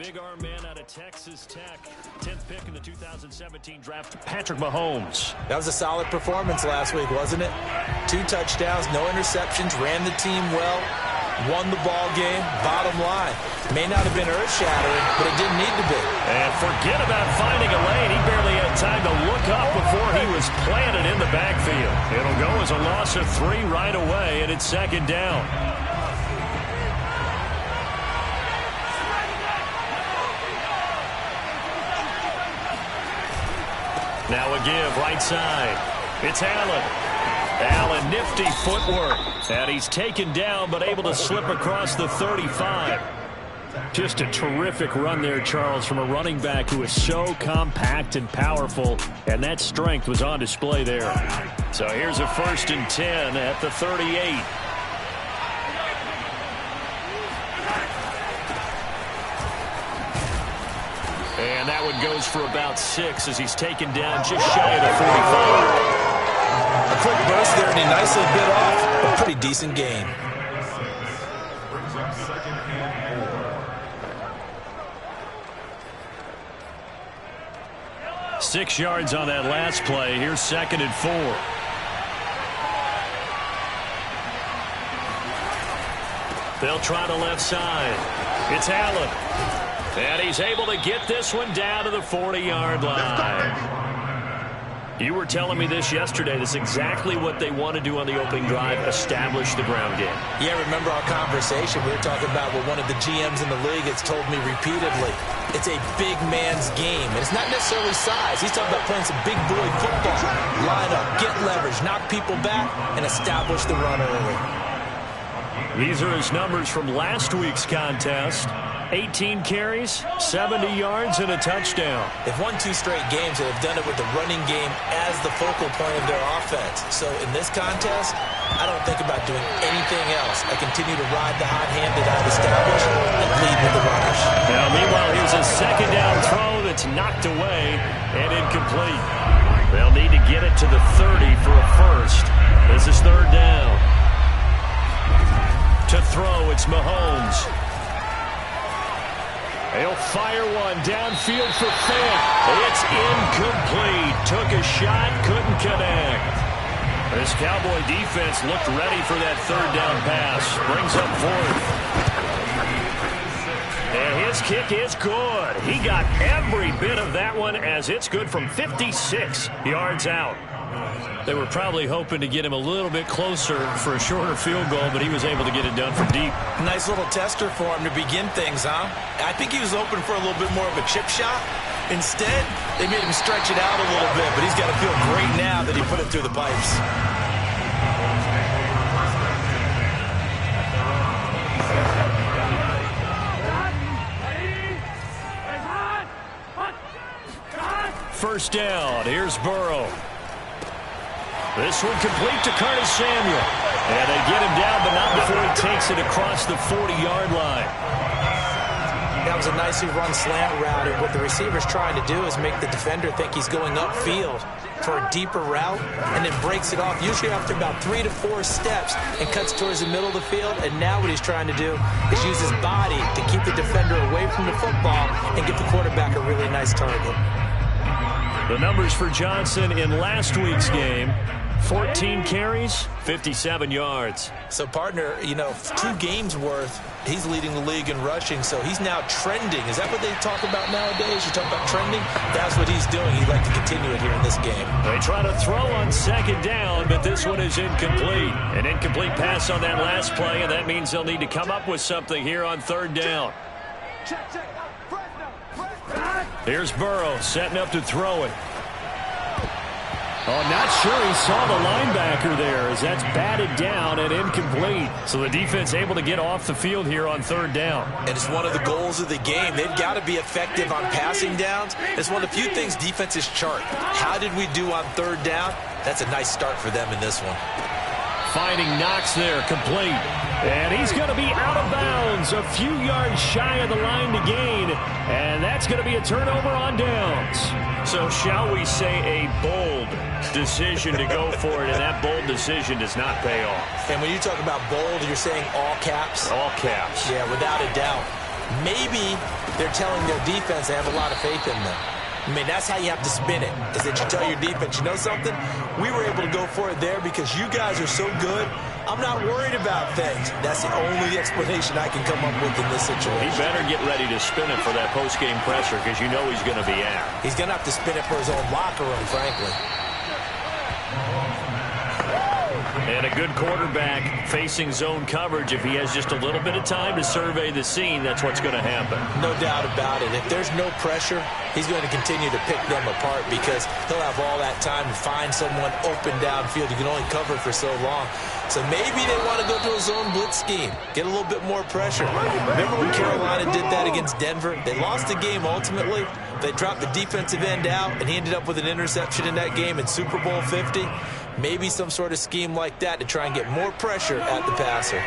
big arm man out of Texas Tech. 10th pick in the 2017 draft, Patrick Mahomes. That was a solid performance last week, wasn't it? 2 touchdowns, no interceptions, ran the team well, won the ball game. Bottom line, may not have been earth-shattering, but it didn't need to be. And forget about finding a lane. He barely had time to look up before he was planted in the backfield. It'll go as a loss of 3 right away, and it's 2nd down. Now a give, right side. It's Allen. Allen, nifty footwork. And he's taken down, but able to slip across the 35. Just a terrific run there, Charles, from a running back who is so compact and powerful. And that strength was on display there. So here's a 1st and 10 at the 38. And that one goes for about 6 as he's taken down just shy of the 45. A quick burst there, and he nicely bit off. A pretty decent gain. Six yards on that last play. Here's 2nd and 4. They'll try the left side. It's Allen. And he's able to get this one down to the 40-yard line. You were telling me this yesterday. That's exactly what they want to do on the opening drive, establish the ground game. Yeah, remember our conversation. We were talking about what one of the GMs in the league has told me repeatedly. It's a big man's game, and it's not necessarily size. He's talking about playing some big boy football. Line up, get leverage, knock people back, and establish the run early. These are his numbers from last week's contest. 18 carries, 70 yards, and a touchdown. They've won 2 straight games and have done it with the running game as the focal point of their offense. So in this contest, I don't think about doing anything else. I continue to ride the hot hand that I've established and lead with the runners. Now, meanwhile, here's a 2nd down throw that's knocked away and incomplete. They'll need to get it to the 30 for a 1st. This is 3rd down. To throw, it's Mahomes. He'll fire one downfield for Fant. It's incomplete. Took a shot, couldn't connect. This Cowboy defense looked ready for that 3rd down pass. Brings up 4th. And his kick is good. He got every bit of that one as it's good from 56 yards out. They were probably hoping to get him a little bit closer for a shorter field goal, but he was able to get it done from deep. Nice little tester for him to begin things, huh? I think he was hoping for a little bit more of a chip shot. Instead, they made him stretch it out a little bit, but he's got to feel great now that he put it through the pipes. First down. Here's Burrow. This one complete to Curtis Samuel. And they get him down, but not before he takes it across the 40-yard line. That was a nicely run slant route, and what the receiver's trying to do is make the defender think he's going upfield for a deeper route, and then breaks it off, usually after about 3 to 4 steps, and cuts towards the middle of the field. And now what he's trying to do is use his body to keep the defender away from the football and get the quarterback a really nice target. The numbers for Johnson in last week's game: 14 carries, 57 yards. So, partner, 2 games worth, he's leading the league in rushing, so he's now trending. Is that what they talk about nowadays? You talk about trending? That's what he's doing. He'd like to continue it here in this game. They try to throw on 2nd down, but this one is incomplete. An incomplete pass on that last play, and that means they'll need to come up with something here on 3rd down. Here's Burrow setting up to throw it. Oh, not sure he saw the linebacker there as that's batted down and incomplete. So the defense able to get off the field here on 3rd down. And it's one of the goals of the game. They've got to be effective on passing downs. It's one of the few things defenses chart. How did we do on 3rd down? That's a nice start for them in this one. Finding Knox there, complete. And he's going to be out of bounds, a few yards shy of the line to gain. And that's going to be a turnover on downs. So shall we say a bold decision to go for it, and that bold decision does not pay off. And when you talk about bold, you're saying all caps? All caps. Yeah, without a doubt. Maybe they're telling their defense they have a lot of faith in them. I mean, that's how you have to spin it, is that you tell your defense, you know something? We were able to go for it there because you guys are so good. I'm not worried about things. That's the only explanation I can come up with in this situation. He better get ready to spin it for that post-game pressure because you know he's going to be out. He's going to have to spin it for his own locker room, frankly. And a good quarterback facing zone coverage. If he has just a little bit of time to survey the scene, that's what's going to happen. No doubt about it. If there's no pressure, he's going to continue to pick them apart because he'll have all that time to find someone open downfield. You can only cover for so long. So maybe they want to go to a zone blitz scheme, get a little bit more pressure. Remember when Carolina did that against Denver? They lost the game ultimately. They dropped the defensive end out, and he ended up with an interception in that game in Super Bowl 50. Maybe some sort of scheme like that to try and get more pressure at the passer.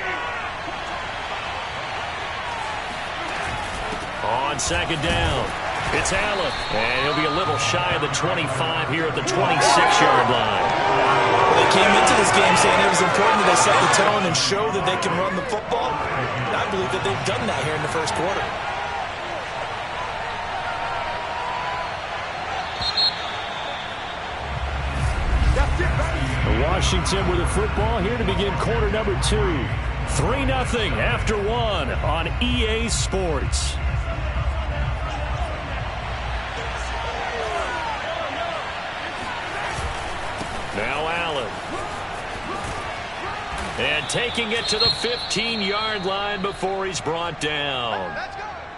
On second down, it's Allen. And he'll be a little shy of the 25 here at the 26-yard line. Well, they came into this game saying it was important that they set the tone and show that they can run the football. And I believe that they've done that here in the first quarter. Washington with the football here to begin quarter number 2. 3-0 after 1 on EA Sports. Now Allen. And taking it to the 15-yard line before he's brought down.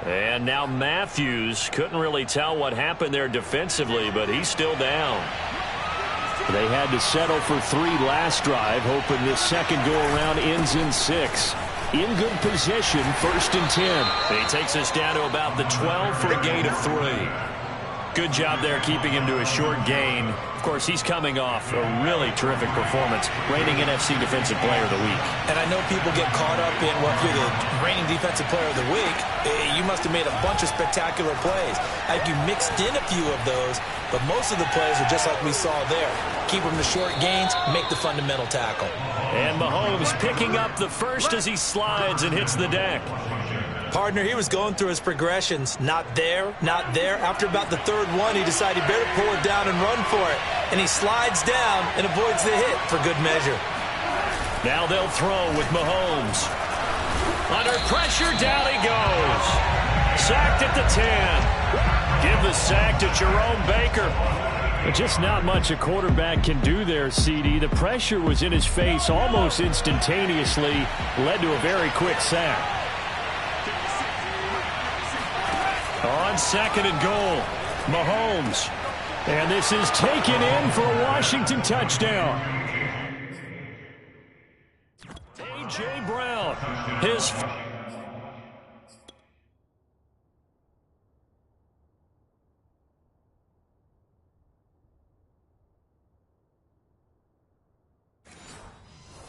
And now Matthews couldn't really tell what happened there defensively, but he's still down. They had to settle for 3 last drive, hoping this second go-around ends in 6. In good position, 1st and 10. And he takes us down to about the 12 for a gain of 3. Good job there keeping him to a short gain. Of course, he's coming off a really terrific performance, reigning NFC Defensive Player of the Week. And I know people get caught up in, well, if you're the reigning Defensive Player of the Week, you must have made a bunch of spectacular plays. I think you mixed in a few of those, but most of the plays are just like we saw there. Keep them to short gains, make the fundamental tackle. And Mahomes picking up the first as he slides and hits the deck. Partner, he was going through his progressions. Not there, not there. After about the 3rd one, he decided he better pull it down and run for it. And he slides down and avoids the hit for good measure. Now they'll throw with Mahomes. Under pressure, down he goes. Sacked at the 10. Give the sack to Jerome Baker. Just not much a quarterback can do there, CD. The pressure was in his face almost instantaneously. Led to a very quick sack. On second and goal, Mahomes. And this is taken in for a Washington touchdown. A.J. Brown, his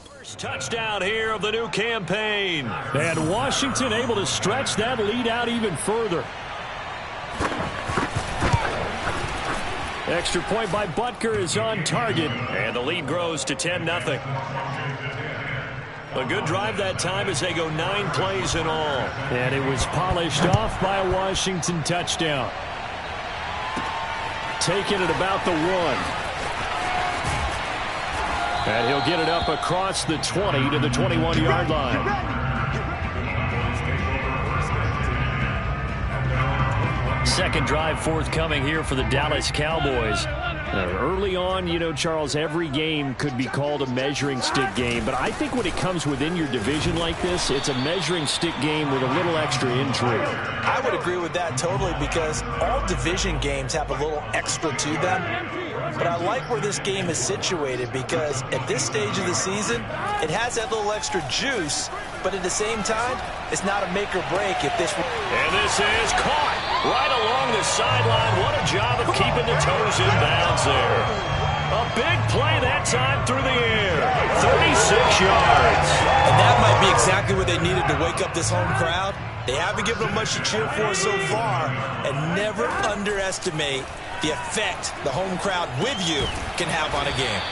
first touchdown here of the new campaign. And Washington able to stretch that lead out even further. Extra point by Butker is on target, and the lead grows to 10-0. A good drive that time as they go 9 plays in all. And it was polished off by a Washington touchdown. Taking it about the 1. And he'll get it up across the 20 to the 21-yard line. Second drive forthcoming here for the Dallas Cowboys. Early on, you know, Charles, every game could be called a measuring stick game. But I think when it comes within your division like this, it's a measuring stick game with a little extra intrigue. I would agree with that totally because all division games have a little extra to them. But I like where this game is situated because at this stage of the season, it has that little extra juice. But at the same time, it's not a make or break if this... And this is caught right along the sideline. What a job of keeping the toes in bounds there. A big play that time through the air. 36 yards. And that might be exactly what they needed to wake up this home crowd. They haven't given them much to cheer for so far. And never underestimate the effect the home crowd with you can have on a game.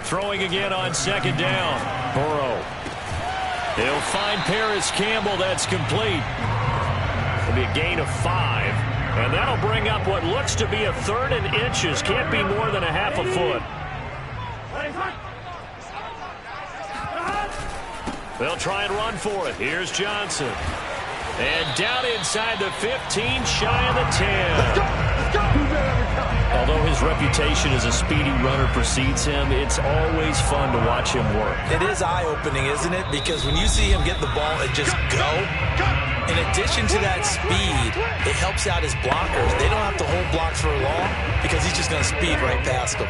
Throwing again on second down. Burrow. He'll find Paris Campbell. That's complete. It'll be a gain of 5. And that'll bring up what looks to be a 3rd and inches. Can't be more than a half a foot. They'll try and run for it. Here's Johnson. And down inside the 15, shy of the 10. Although his reputation as a speedy runner precedes him, it's always fun to watch him work. It is eye-opening, isn't it? Because when you see him get the ball and just go, in addition to that speed, it helps out his blockers. They don't have to hold blocks for long because he's just going to speed right past them.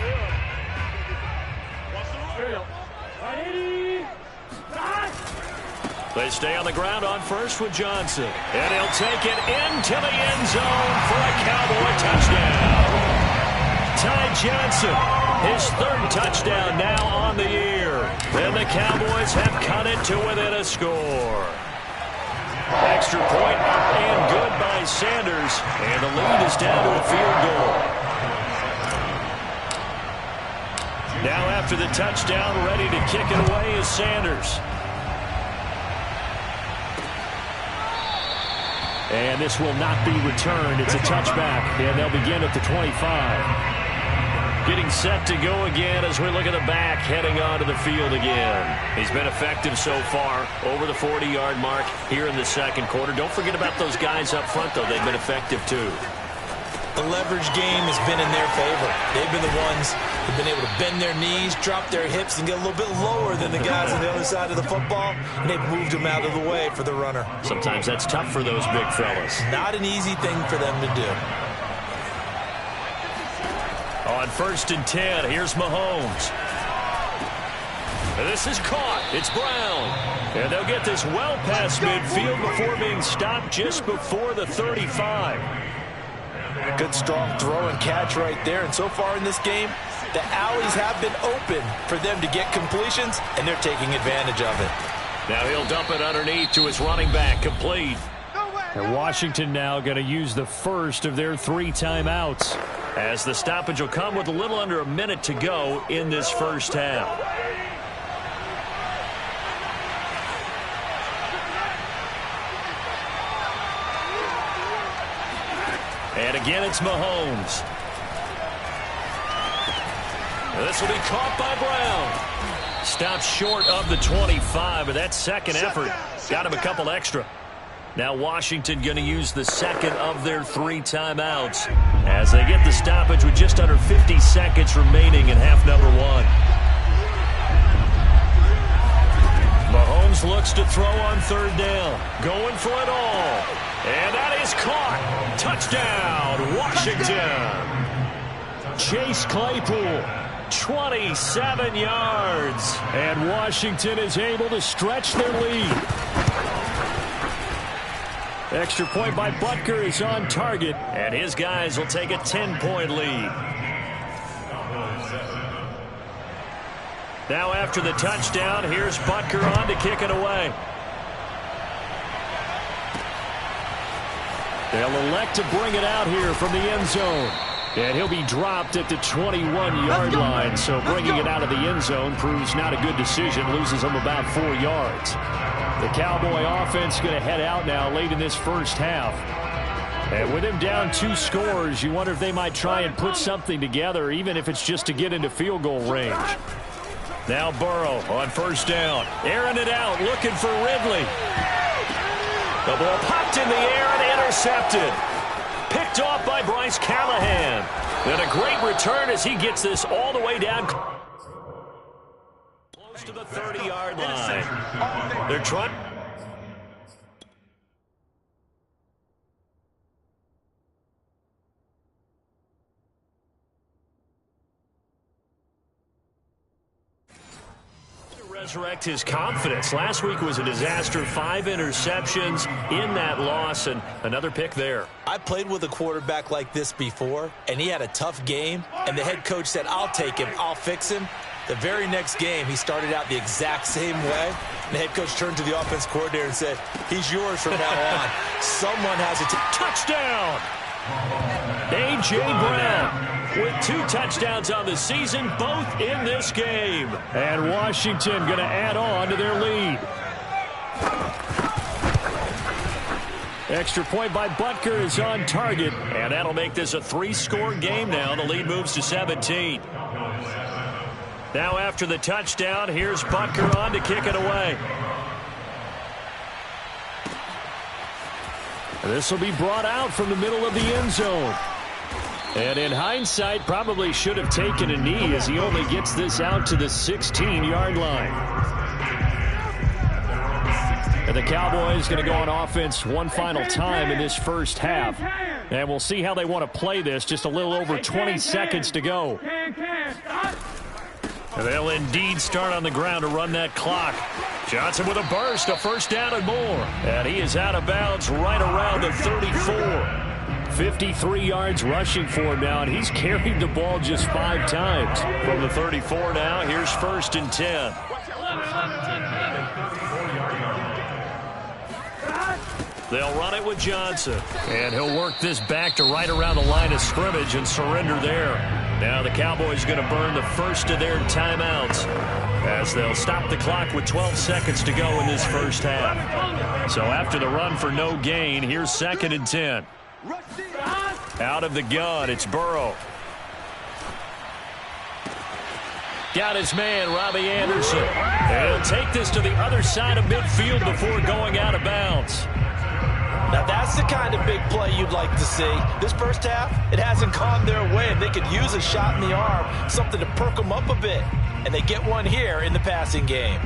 They stay on the ground on first with Johnson. And he'll take it into the end zone for a Cowboy touchdown. Ty Johnson, his 3rd touchdown now on the year. And the Cowboys have cut it to within a score. Extra point up and good by Sanders. And the lead is down to a field goal. Now after the touchdown, ready to kick it away is Sanders. And this will not be returned. It's a touchback, and they'll begin at the 25. Getting set to go again as we look at the back, heading onto the field again. He's been effective so far, over the 40-yard mark here in the second quarter. Don't forget about those guys up front, though. They've been effective, too. The leverage game has been in their favor. They've been the ones who've been able to bend their knees, drop their hips, and get a little bit lower than the guys on the other side of the football, and they've moved them out of the way for the runner. Sometimes that's tough for those big fellas. Not an easy thing for them to do. On 1st and 10, here's Mahomes. This is caught. It's Brown. And they'll get this well past midfield before being stopped just before the 35. Good strong throw and catch right there. And so far in this game, the alleys have been open for them to get completions, and they're taking advantage of it. Now he'll dump it underneath to his running back, complete. And Washington now going to use the first of their 3 timeouts. As the stoppage will come with a little under a minute to go in this first half. And again, it's Mahomes. This will be caught by Brown. Stopped short of the 25, but that second effort got him a couple extra. Now Washington going to use the second of their 3 timeouts as they get the stoppage with just under 50 seconds remaining in half number 1. Mahomes looks to throw on 3rd down. Going for it all. And that is caught. Touchdown, Washington. Chase Claypool, 27 yards. and Washington is able to stretch their lead. Extra point by Butker is on target. And his guys will take a 10-point lead. Now after the touchdown, here's Butker on to kick it away. They'll elect to bring it out here from the end zone. And he'll be dropped at the 21-yard line. So bringing it out of the end zone proves not a good decision. Loses him about 4 yards. The Cowboy offense going to head out now late in this first half. And with him down 2 scores, you wonder if they might try and put something together, even if it's just to get into field goal range. Now Burrow on 1st down. Airing it out, looking for Ridley. The ball popped in the air and intercepted. Picked off by Bryce Callahan. And a great return as he gets this all the way down close to the 30-yard line. They're trying. Resurrect his confidence. Last week was a disaster. 5 interceptions in that loss, and another pick there. I played with a quarterback like this before, and he had a tough game, and the head coach said, I'll take him, I'll fix him. The very next game, he started out the exact same way, and the head coach turned to the offense coordinator and said, he's yours from now on. Someone has a touchdown. A.J. Brown with 2 touchdowns on the season, both in this game. And Washington going to add on to their lead. Extra point by Butker is on target. And that'll make this a 3-score game now. The lead moves to 17. Now after the touchdown, here's Butker on to kick it away. This will be brought out from the middle of the end zone. And in hindsight, probably should have taken a knee as he only gets this out to the 16-yard line. And the Cowboys going to go on offense one final time in this first half. And we'll see how they want to play this. Just a little over 20 seconds to go. They'll indeed start on the ground to run that clock. Johnson with a burst, a first down and more. And he is out of bounds right around the 34. 53 yards rushing for him now, and he's carried the ball just 5 times. From the 34 now, here's 1st and 10. They'll run it with Johnson. And he'll work this back to right around the line of scrimmage and surrender there. Now the Cowboys going to burn the first of their timeouts as they'll stop the clock with 12 seconds to go in this first half. So after the run for no gain, here's 2nd and 10. Out of the gun, it's Burrow. Got his man, Robbie Anderson. And he'll take this to the other side of midfield before going out of bounds. Now that's the kind of big play you'd like to see. This first half, it hasn't gone their way, and they could use a shot in the arm, something to perk them up a bit. And they get one here in the passing game.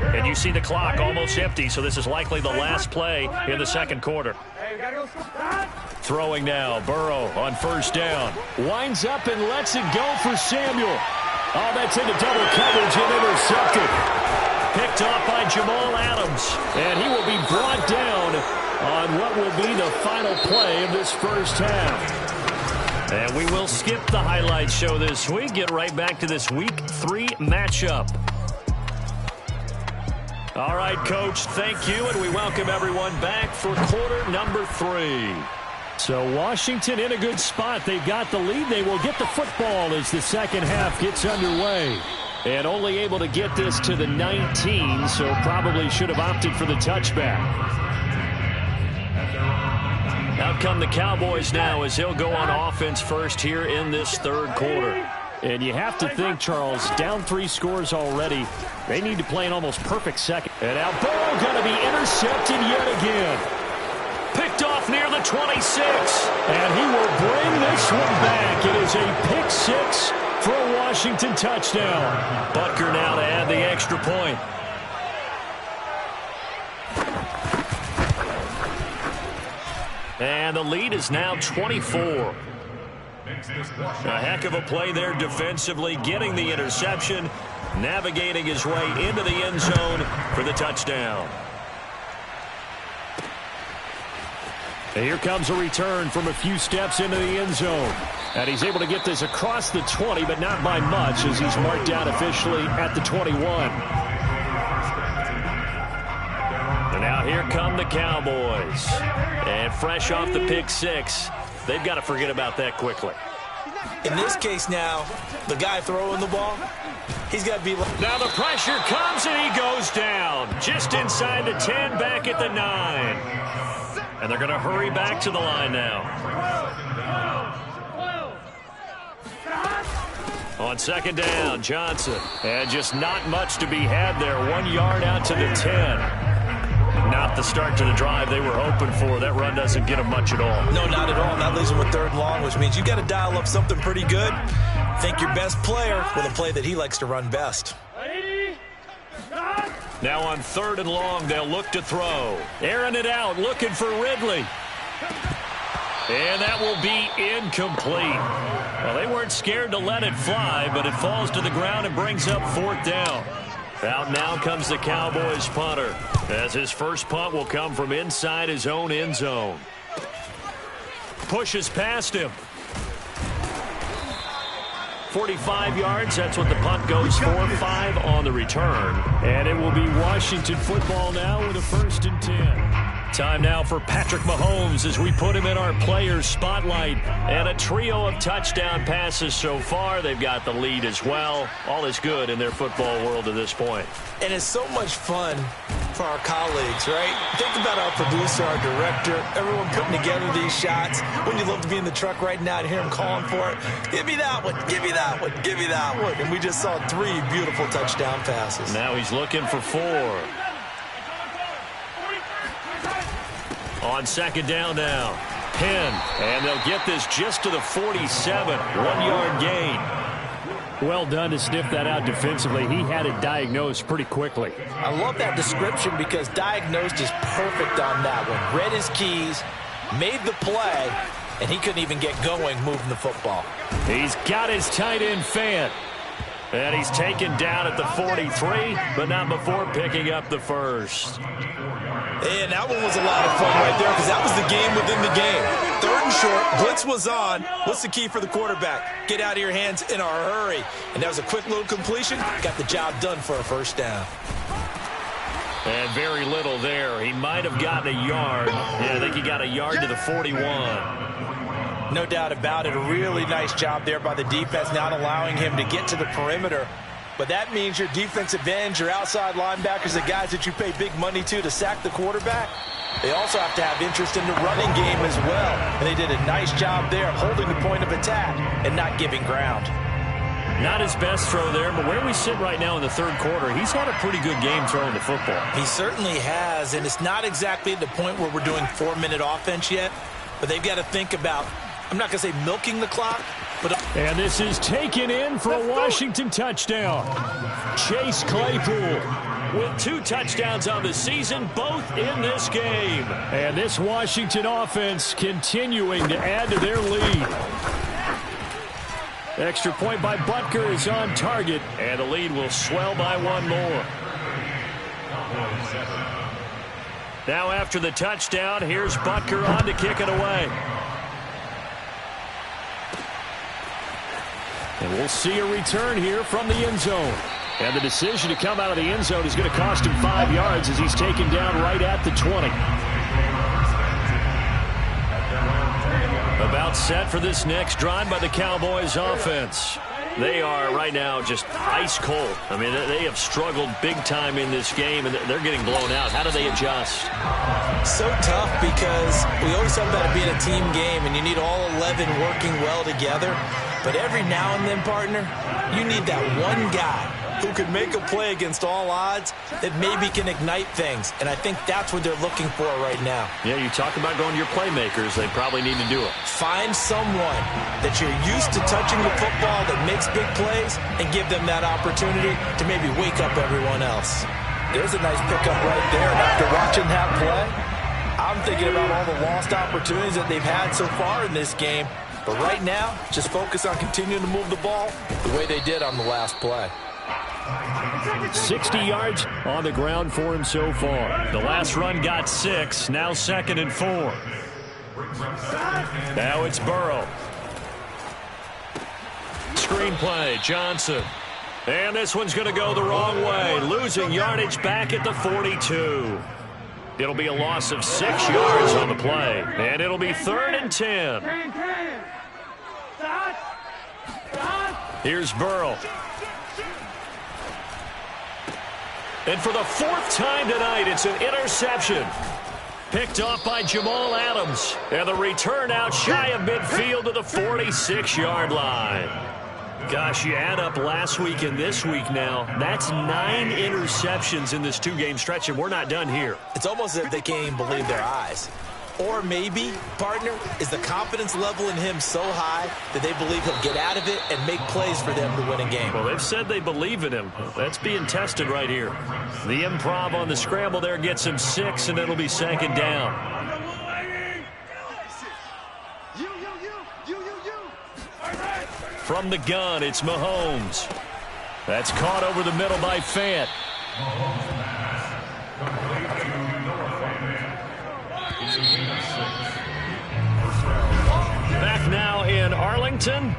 And you see the clock almost empty, so this is likely the last play in the second quarter. Throwing now, Burrow on first down. Winds up and lets it go for Samuel. Oh, that's into double coverage and intercepted. Picked off by Jamal Adams. And he will be brought down on what will be the final play of this first half. And we will skip the highlight show this week. Get right back to this Week 3 matchup. All right, Coach, thank you, and we welcome everyone back for quarter number 3. So Washington in a good spot. They've got the lead. They will get the football as the second half gets underway. And only able to get this to the 19, so probably should have opted for the touchback. Out come the Cowboys now as he'll go on offense first here in this third quarter. And you have to think, Charles, down 3 scores already. They need to play an almost perfect second. And now Burrow going to be intercepted yet again. Picked off near the 26. And he will bring this one back. It is a pick 6 for a Washington touchdown. Butker now to add the extra point. And the lead is now 24. A heck of a play there defensively, getting the interception, navigating his way into the end zone for the touchdown. And here comes a return from a few steps into the end zone. And he's able to get this across the 20, but not by much as he's marked down officially at the 21. And now here come the Cowboys. And fresh off the pick 6, they've got to forget about that quickly. In this case now, the guy throwing the ball, he's got to be... Now the pressure comes and he goes down. Just inside the 10, back at the 9. And they're going to hurry back to the line now. On second down, Johnson. And just not much to be had there. 1 yard out to the 10. Not the start to the drive they were hoping for. That run doesn't get them much at all. No, not at all. That leaves them with 3rd and long, which means you got to dial up something pretty good. Think your best player with a play that he likes to run best. Now on 3rd and long, they'll look to throw. Airing it out, looking for Ridley. And that will be incomplete. Well, they weren't scared to let it fly, but it falls to the ground and brings up 4th down. Out now comes the Cowboys punter, as his first punt will come from inside his own end zone. Pushes past him. 45 yards, that's what the punt goes for. 5 on the return. And it will be Washington football now with a 1st and 10. Time now for Patrick Mahomes as we put him in our players spotlight. And a trio of touchdown passes so far. They've got the lead as well. All is good in their football world at this point. And it's so much fun for our colleagues, right? Think about our producer, our director, everyone putting together these shots. Wouldn't you love to be in the truck right now and hear him calling for it? Give me that one, give me that one, give me that one. And we just saw 3 beautiful touchdown passes. Now he's looking for 4. On second down now. Penn, and they'll get this just to the 47. 1-yard gain. Well done to sniff that out defensively. He had it diagnosed pretty quickly. I love that description because diagnosed is perfect on that one. Read his keys, made the play, and he couldn't even get going moving the football. He's got his tight end Fant. And he's taken down at the 43, but not before picking up the first. And that one was a lot of fun right there because that was the game within the game. 3rd and short, blitz was on. What's the key for the quarterback? Get out of your hands in a hurry. And that was a quick little completion. Got the job done for a first down. And very little there. He might have gotten a yard. Yeah, I think he got a yard to the 41. No doubt about it. A really nice job there by the defense, not allowing him to get to the perimeter. But that means your defensive ends, your outside linebackers, the guys that you pay big money to sack the quarterback, they also have to have interest in the running game as well. And they did a nice job there holding the point of attack and not giving ground. Not his best throw there, but where we sit right now in the 3rd quarter, he's had a pretty good game throwing the football. He certainly has, and it's not exactly at the point where we're doing 4-minute offense yet, but they've got to think about, I'm not going to say milking the clock, but... And this is taken in for a Washington touchdown. Chase Claypool with 2 touchdowns on the season, both in this game. And this Washington offense continuing to add to their lead. Extra point by Butker is on target. And the lead will swell by 1 more. Now after the touchdown, here's Butker on to kick it away. And we'll see a return here from the end zone. And the decision to come out of the end zone is going to cost him 5 yards as he's taken down right at the 20. About set for this next drive by the Cowboys offense. They are right now just ice cold. I mean, they have struggled big time in this game, and they're getting blown out. How do they adjust? So tough because we always talk about it being a team game, and you need all 11 working well together. But every now and then, partner, you need that one guy who could make a play against all odds that maybe can ignite things. And I think that's what they're looking for right now. Yeah, you talk about going to your playmakers. They probably need to do it. Find someone that you're used to touching the football that makes big plays and give them that opportunity to maybe wake up everyone else. There's a nice pickup right there. And after watching that play, I'm thinking about all the lost opportunities that they've had so far in this game. But right now, just focus on continuing to move the ball the way they did on the last play. 60 yards on the ground for him so far. The last run got 6. Now 2nd and 4. Now it's Burrow. Screen play, Johnson. And this one's going to go the wrong way. Losing yardage back at the 42. It'll be a loss of 6 yards on the play. And it'll be 3rd and 10. Here's Burrow. And for the 4th time tonight, it's an interception. Picked off by Jamal Adams. And the return out shy of midfield to the 46-yard line. Gosh, you add up last week and this week now. That's 9 interceptions in this 2-game stretch, and we're not done here. It's almost as if they can't even believe their eyes. Or maybe, partner, is the confidence level in him so high that they believe he'll get out of it and make plays for them to win a game. Well, they've said they believe in him. That's being tested right here. The improv on the scramble there gets him 6, and it'll be 2nd down. From the gun, it's Mahomes. That's caught over the middle by Fant. Back now in Arlington.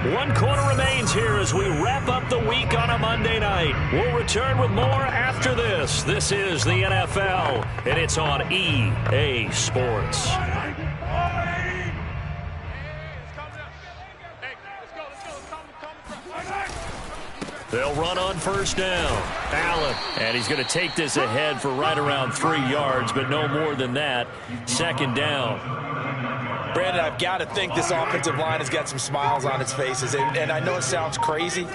1 quarter remains here as we wrap up the week on a Monday night. We'll return with more after this. This is the NFL, and it's on EA Sports. They'll run on first down. Allen, and he's going to take this ahead for right around 3 yards, but no more than that. 2nd down. Brandon, I've got to think this offensive line has got some smiles on its faces. And I know it sounds crazy,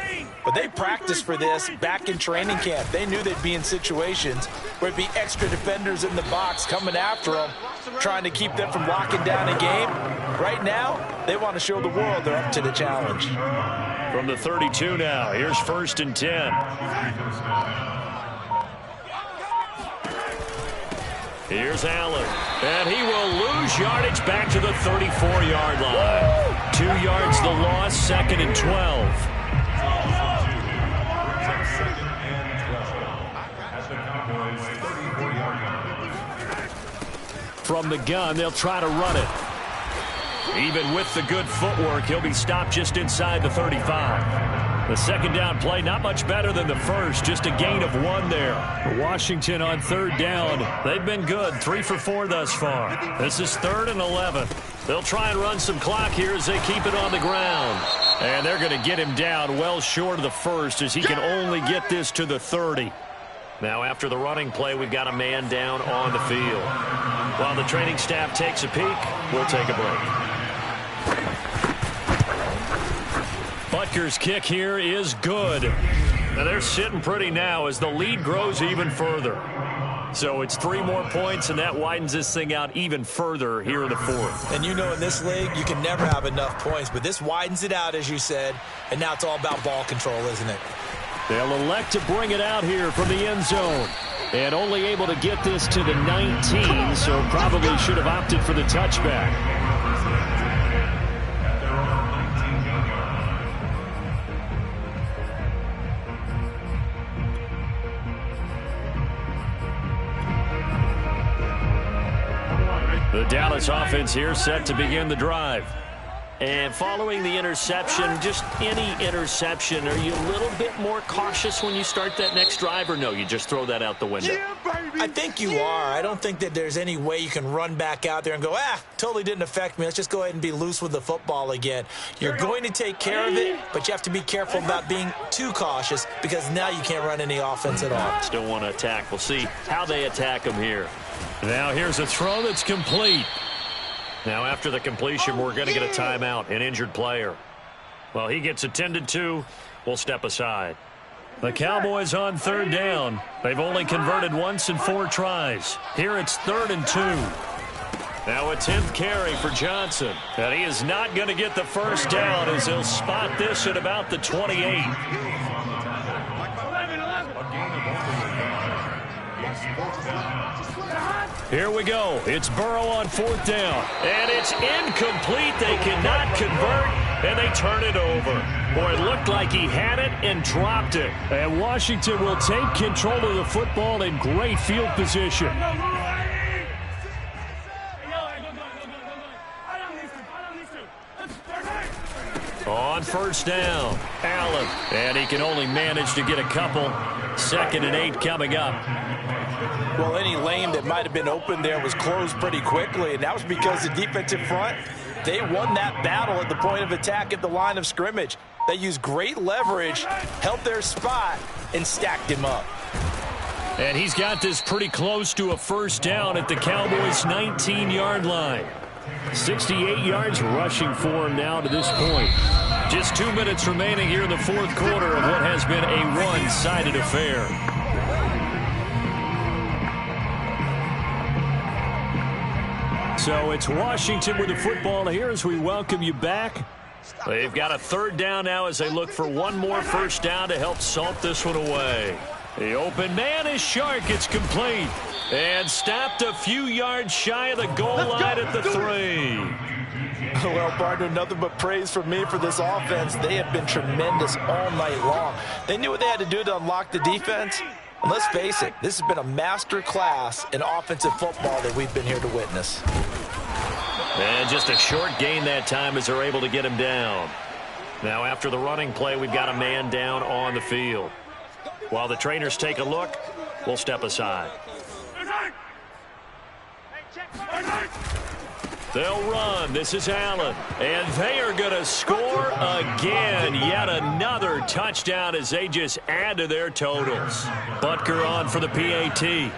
but they practiced for this back in training camp. They knew they'd be in situations where it'd be extra defenders in the box coming after them, trying to keep them from locking down a game. Right now, they want to show the world they're up to the challenge. From the 32 now, here's 1st and 10. Here's Allen, and he will lose yardage back to the 34-yard line. 2 yards the loss, 2nd and 12. From the gun, they'll try to run it. Even with the good footwork, he'll be stopped just inside the 35. The 2nd down play, not much better than the first, just a gain of 1 there. Washington on 3rd down. They've been good, 3 for 4 thus far. This is 3rd and 11. They'll try and run some clock here as they keep it on the ground. And they're going to get him down well short of the first as he can only get this to the 30. Now after the running play, we've got a man down on the field. While the training staff takes a peek, we'll take a break. Butker's kick here is good. Now they're sitting pretty now as the lead grows even further. So it's 3 more points, and that widens this thing out even further here in the 4th. And you know in this league, you can never have enough points, but this widens it out, as you said, and now it's all about ball control, isn't it? They'll elect to bring it out here from the end zone. And only able to get this to the 19, so probably should have opted for the touchback. The Dallas offense here set to begin the drive. And following the interception, just any interception, are you a little bit more cautious when you start that next drive, or no, you just throw that out the window? I think you are. I don't think that there's any way you can run back out there and go, totally didn't affect me. Let's just go ahead and be loose with the football again. You're going to take care of it, but you have to be careful about being too cautious because now you can't run any offense at all. Still want to attack. We'll see how they attack him here. Now here's a throw that's complete. Now after the completion, we're going to get a timeout, an injured player. Well, he gets attended to. We'll step aside. The Cowboys on 3rd down. They've only converted once in 4 tries. Here it's 3rd and 2. Now a 10th carry for Johnson. And he is not going to get the first down as he'll spot this at about the 28. Here we go. It's Burrow on 4th down. And it's incomplete. They cannot convert, and they turn it over. Boy, it looked like he had it and dropped it. And Washington will take control of the football in great field position. On 1st down, Allen. And he can only manage to get a couple. 2nd and 8 coming up. Well, any lane that might have been open there was closed pretty quickly, and that was because the defensive front, they won that battle at the point of attack at the line of scrimmage. They used great leverage, held their spot, and stacked him up. And he's got this pretty close to a first down at the Cowboys' 19-yard line. 68 yards rushing for him now to this point. Just 2 minutes remaining here in the 4th quarter of what has been a one-sided affair. So it's Washington with the football here as we welcome you back. They've got a 3rd down now as they look for one more first down to help salt this one away. The open man is Shark. It's complete. And stopped a few yards shy of the goal line at the 3. Well, partner, nothing but praise from me for this offense. They have been tremendous all night long. They knew what they had to do to unlock the defense. And let's face it, this has been a master class in offensive football that we've been here to witness. And just a short gain that time as they're able to get him down. Now after the running play, we've got a man down on the field. While the trainers take a look, we'll step aside. They'll run. This is Allen. And they are going to score again. Yet another touchdown as they just add to their totals. Butker on for the PAT.